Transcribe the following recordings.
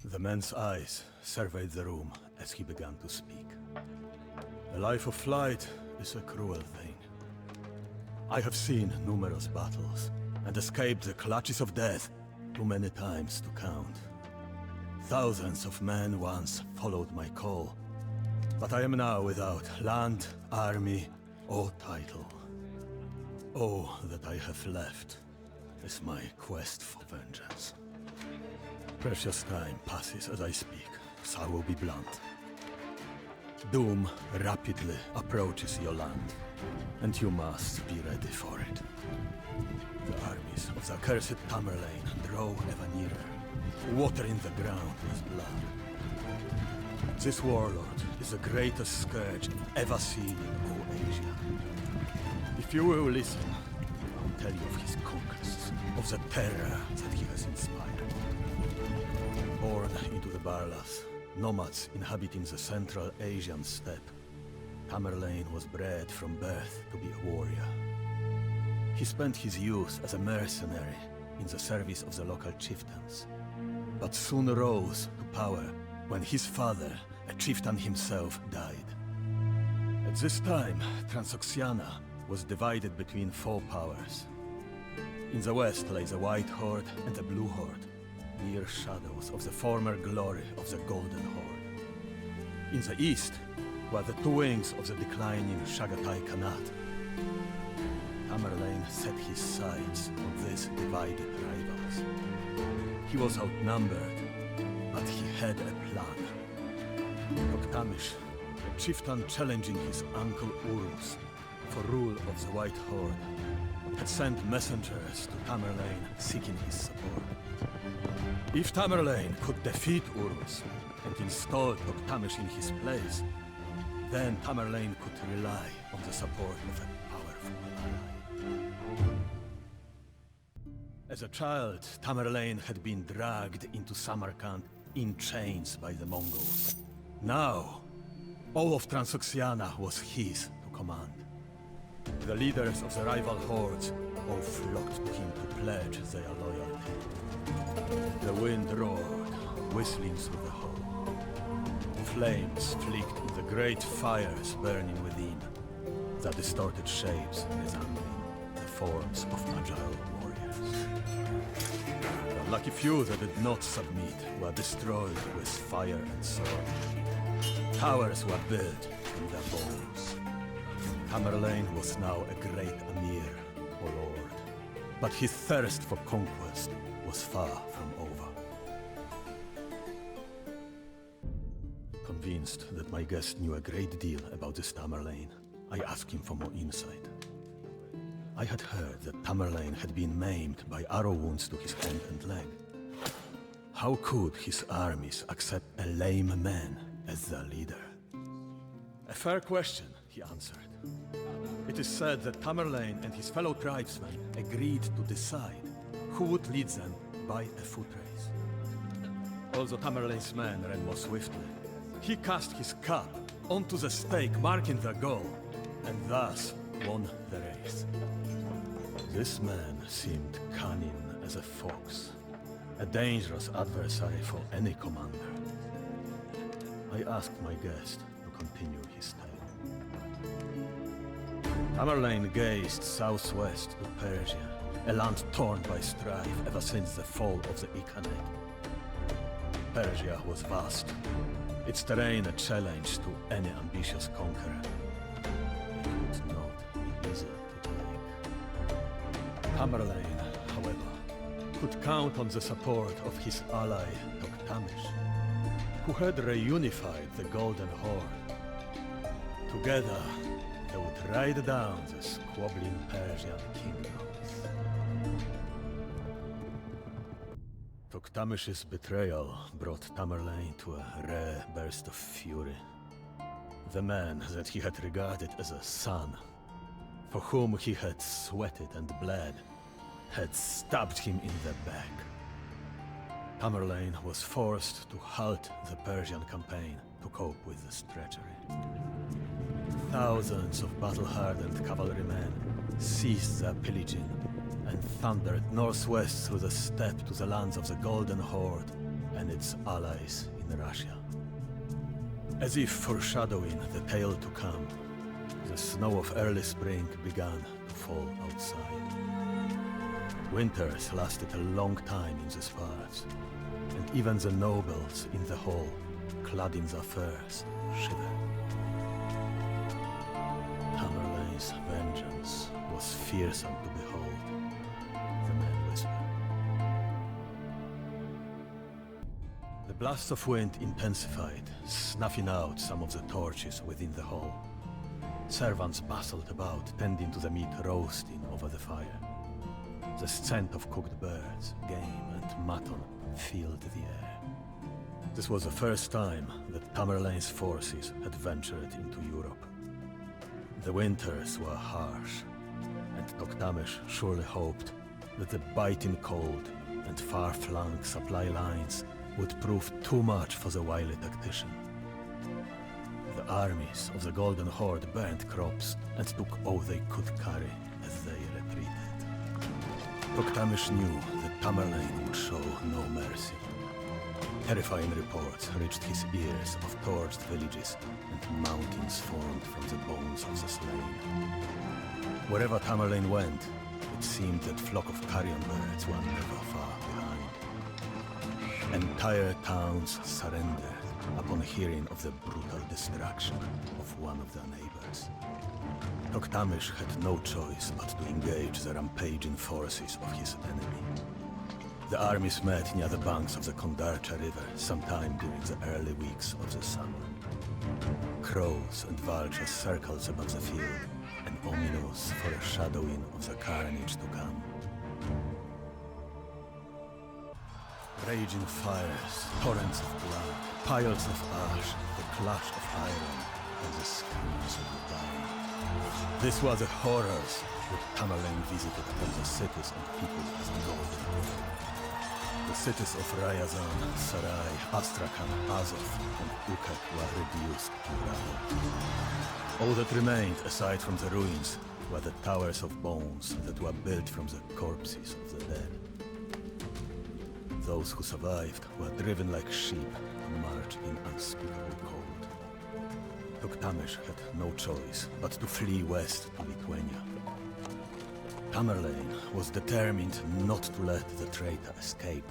The man's eyes surveyed the room as he began to speak. The life of flight is a cruel thing. I have seen numerous battles and escaped the clutches of death too many times to count. Thousands of men once followed my call, but I am now without land, army, or title. All that I have left is my quest for vengeance. Precious time passes as I speak, so I will be blunt. Doom rapidly approaches your land, and you must be ready for it. The armies of the accursed Tamerlane draw ever nearer, watering the ground with blood. This warlord is the greatest scourge ever seen in all Asia. If you will listen, I will tell you of his conquests, of the terror that he has inspired. Born into the Barlas, nomads inhabiting the Central Asian steppe, Tamerlane was bred from birth to be a warrior. He spent his youth as a mercenary in the service of the local chieftains, but soon rose to power when his father, a chieftain himself, died. At this time, Transoxiana was divided between four powers. In the west lay the White Horde and the Blue Horde, mere shadows of the former glory of the Golden Horde. In the east were the two wings of the declining Chagatai Khanate. Tamerlane set his sights on these divided rivals. He was outnumbered, but he had a plan. Toktamish, a chieftain challenging his uncle Urus for rule of the White Horde, had sent messengers to Tamerlane seeking his support. If Tamerlane could defeat Urus and install Toktamish in his place, then Tamerlane could rely on the support of a powerful ally. As a child, Tamerlane had been dragged into Samarkand in chains by the Mongols. Now, all of Transoxiana was his to command. The leaders of the rival hordes all flocked to him to pledge their loyalty. The wind roared, whistling through the hall. Flames flicked in the great fires burning within, the distorted shapes resembling the forms of agile warriors. The unlucky few that did not submit were destroyed with fire and sword. Towers were built from their bones. Tamerlane was now a great Amir, or lord, but his thirst for conquest was far from over. Convinced that my guest knew a great deal about this Tamerlane, I asked him for more insight. I had heard that Tamerlane had been maimed by arrow wounds to his hand and leg. How could his armies accept a lame man as their leader? A fair question, he answered. It is said that Tamerlane and his fellow tribesmen agreed to decide who would lead them by a foot race. Although Tamerlane's men ran more swiftly, he cast his cap onto the stake marking the goal, and thus won the race. This man seemed cunning as a fox, a dangerous adversary for any commander. I asked my guest to continue his tale. Tamerlane gazed southwest to Persia, a land torn by strife ever since the fall of the Khanate. Persia was vast, its terrain a challenge to any ambitious conqueror. It would not be easy to take. Tamerlane, however, could count on the support of his ally Toktamish, who had reunified the Golden Horde. Together, they would ride down the squabbling Persian kingdoms. Toktamish's betrayal brought Tamerlane to a rare burst of fury. The man that he had regarded as a son, for whom he had sweated and bled, had stabbed him in the back. Tamerlane was forced to halt the Persian campaign to cope with this treachery. Thousands of battle-hardened cavalrymen ceased their pillaging and thundered northwest through the steppe to the lands of the Golden Horde, and its allies in Russia. As if foreshadowing the tale to come, the snow of early spring began to fall outside. Winters lasted a long time in these parts, and even the nobles in the hall, clad in their furs, shivered. Tamerlane's vengeance was fearsome to behold, the man whispered. The blast of wind intensified, snuffing out some of the torches within the hall. Servants bustled about, tending to the meat roasting over the fire. The scent of cooked birds, game, and mutton filled the air. This was the first time that Tamerlane's forces had ventured into Europe. The winters were harsh, and Toktamish surely hoped that the biting cold and far-flung supply lines would prove too much for the wily tactician. The armies of the Golden Horde burned crops and took all they could carry as they retreated. Toktamish knew that Tamerlane would show no mercy. Terrifying reports reached his ears of torched villages and mountains formed from the bones of the slain. Wherever Tamerlane went, it seemed that flock of carrion birds were never far behind. Entire towns surrendered upon hearing of the brutal destruction of one of their neighbors. Toktamish had no choice but to engage the rampaging forces of his enemy. The armies met near the banks of the Kondarcha River sometime during the early weeks of the summer. Crows and vultures circled above the field, an ominous foreshadowing of the carnage to come. Raging fires, torrents of blood, piles of ash, the clash of iron, and the screams of the dying. These were the horrors that Tamerlane visited upon the cities and people as a golden. The cities of Ryazan, Sarai, Astrakhan, Azov, and Ukhet were reduced to rubble. All that remained, aside from the ruins, were the towers of bones that were built from the corpses of the dead. Those who survived were driven like sheep to march in unspeakable cold. Toktamish had no choice but to flee west to Lithuania. Tamerlane was determined not to let the traitor escape,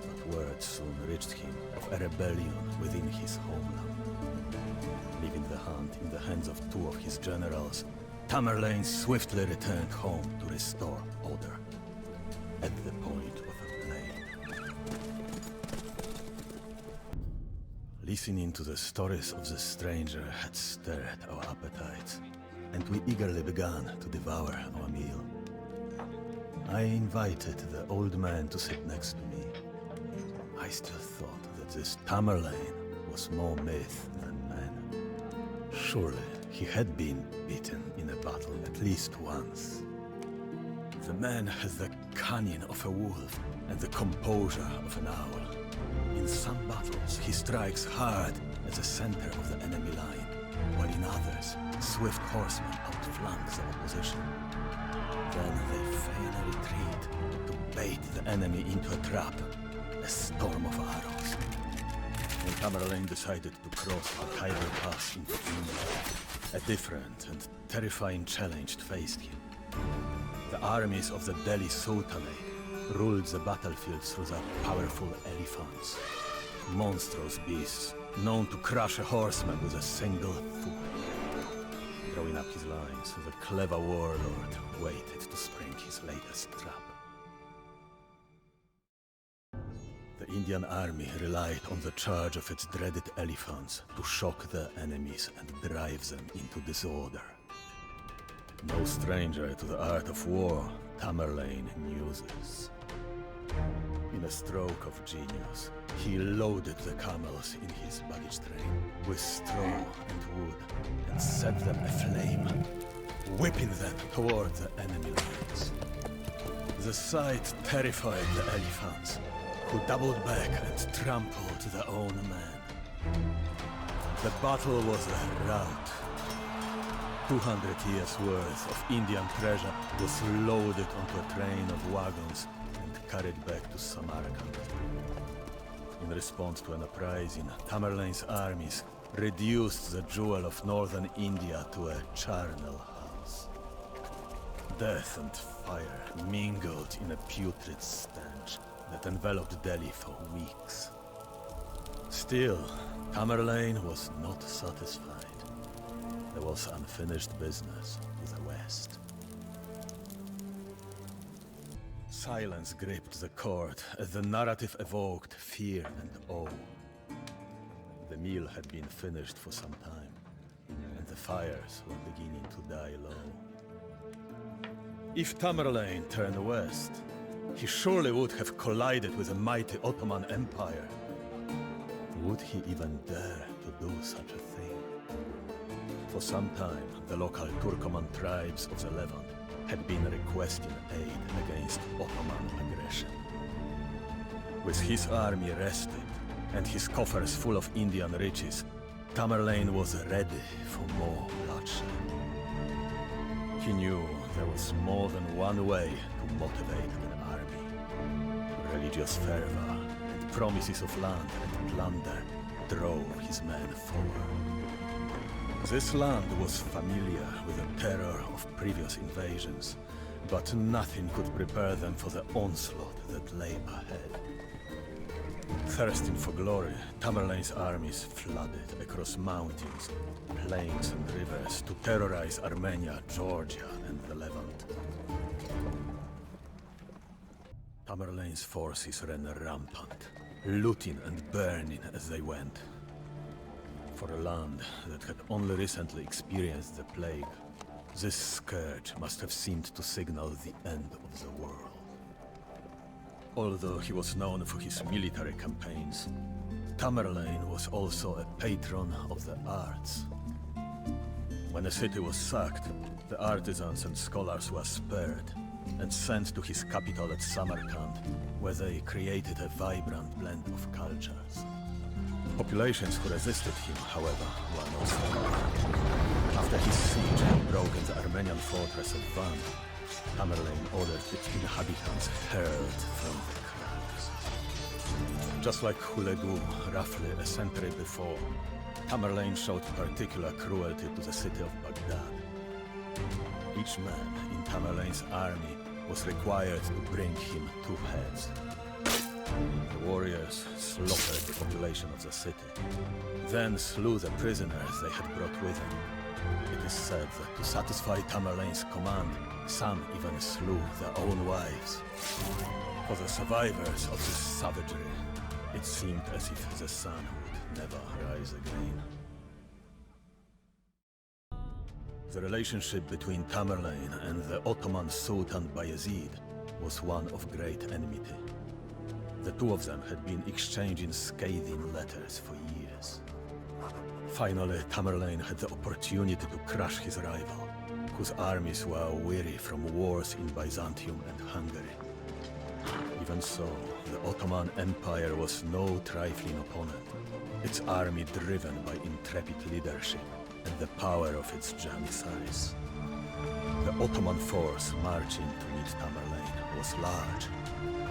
but word soon reached him of a rebellion within his homeland. Leaving the hunt in the hands of two of his generals, Tamerlane swiftly returned home to restore order, at the point of a blade. Listening to the stories of the stranger had stirred our appetites, and we eagerly began to devour our meal. I invited the old man to sit next to me. I still thought that this Tamerlane was more myth than man. Surely he had been beaten in a battle at least once. The man has the cunning of a wolf and the composure of an owl. In some battles, he strikes hard at the center of the enemy line, while in others, swift horsemen outflank the opposition. Then they feign a retreat to bait the enemy into a trap, a storm of arrows. When Tamerlane decided to cross the Khyber Pass into India, a different and terrifying challenge faced him. The armies of the Delhi Sultanate ruled the battlefield through their powerful elephants, monstrous beasts known to crush a horseman with a single foot. Drawing up his lines, the clever warlord waited to spring his latest trap. The Indian army relied on the charge of its dreaded elephants to shock their enemies and drive them into disorder. No stranger to the art of war, Tamerlane knew this. In a stroke of genius, he loaded the camels in his baggage train with straw and wood and set them aflame, whipping them toward the enemy lines. The sight terrified the elephants, who doubled back and trampled their own men. The battle was a rout. 200 years' worth of Indian treasure was loaded onto a train of wagons and carried back to Samarkand. in response to an uprising, Tamerlane's armies reduced the jewel of northern India to a charnel house. Death and fire mingled in a putrid stench that enveloped Delhi for weeks. Still, Tamerlane was not satisfied. There was unfinished business with the West. Silence gripped the court as the narrative evoked fear and awe. The meal had been finished for some time, and the fires were beginning to die low. If Tamerlane turned west, he surely would have collided with the mighty Ottoman Empire. Would he even dare to do such a thing? For some time, the local Turkoman tribes of the Levant had been requesting aid against Ottoman aggression. With his army rested and his coffers full of Indian riches, Tamerlane was ready for more bloodshed. He knew there was more than one way to motivate an army. Religious fervor and promises of land and plunder drove his men forward. This land was familiar with the terror of previous invasions, but nothing could prepare them for the onslaught that lay ahead. Thirsting for glory, Tamerlane's armies flooded across mountains, plains and rivers to terrorize Armenia, Georgia and the Levant. Tamerlane's forces ran rampant, looting and burning as they went. For a land that had only recently experienced the plague, this scourge must have seemed to signal the end of the world. Although he was known for his military campaigns, Tamerlane was also a patron of the arts. When a city was sacked, the artisans and scholars were spared and sent to his capital at Samarkand, where they created a vibrant blend of cultures. Populations who resisted him, however, were not spared. After his siege had broken the Armenian fortress of Van, Tamerlane ordered its inhabitants hurled from the clouds. Just like Hulegu, roughly a century before, Tamerlane showed particular cruelty to the city of Baghdad. Each man in Tamerlane's army was required to bring him 2 heads. The warriors slaughtered the population of the city, then slew the prisoners they had brought with them. It is said that to satisfy Tamerlane's command, some even slew their own wives. For the survivors of this savagery, it seemed as if the sun would never rise again. The relationship between Tamerlane and the Ottoman Sultan Bayezid was one of great enmity. The two of them had been exchanging scathing letters for years. Finally, Tamerlane had the opportunity to crush his rival, whose armies were weary from wars in Byzantium and Hungary. Even so, the Ottoman Empire was no trifling opponent, its army driven by intrepid leadership and the power of its Janissaries. The Ottoman force marching to meet Tamerlane was large,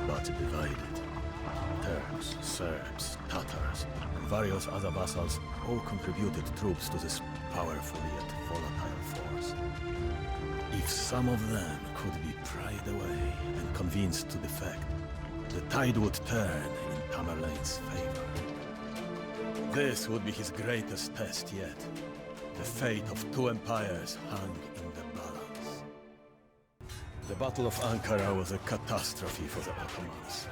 but divided. Turks, Serbs, Tatars, and various other vassals all contributed troops to this powerful yet volatile force. If some of them could be pried away and convinced to defect, the tide would turn in Tamerlane's favor. This would be his greatest test yet. The fate of 2 empires hung in the balance. The Battle of Ankara was a catastrophe for the Ottomans.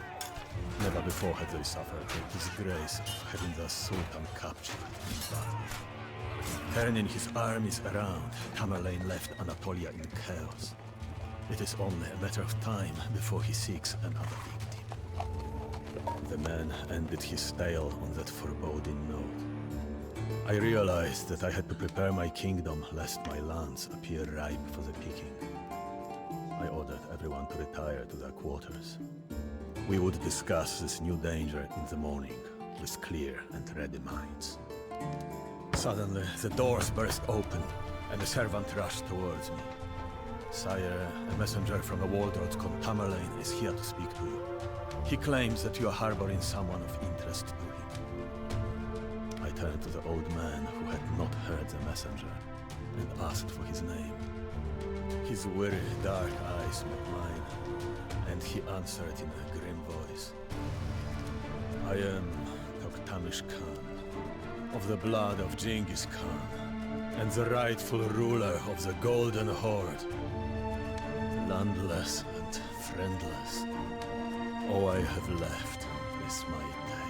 Never before had they suffered the disgrace of having the Sultan captured in battle. Turning his armies around, Tamerlane left Anatolia in chaos. It is only a matter of time before he seeks another victim. The man ended his tale on that foreboding note. I realized that I had to prepare my kingdom lest my lands appear ripe for the picking. I ordered everyone to retire to their quarters. We would discuss this new danger in the morning, with clear and ready minds. Suddenly, the doors burst open, and a servant rushed towards me. "Sire, a messenger from the Waldrot called Tamerlane is here to speak to you." He claims that you are harboring someone of interest to him. I turned to the old man who had not heard the messenger, and asked for his name. His weary, dark eyes met mine, and he answered in a grim voice. I am Tamerlane Khan, of the blood of Genghis Khan, and the rightful ruler of the Golden Horde. Landless and friendless, all I have left is my death.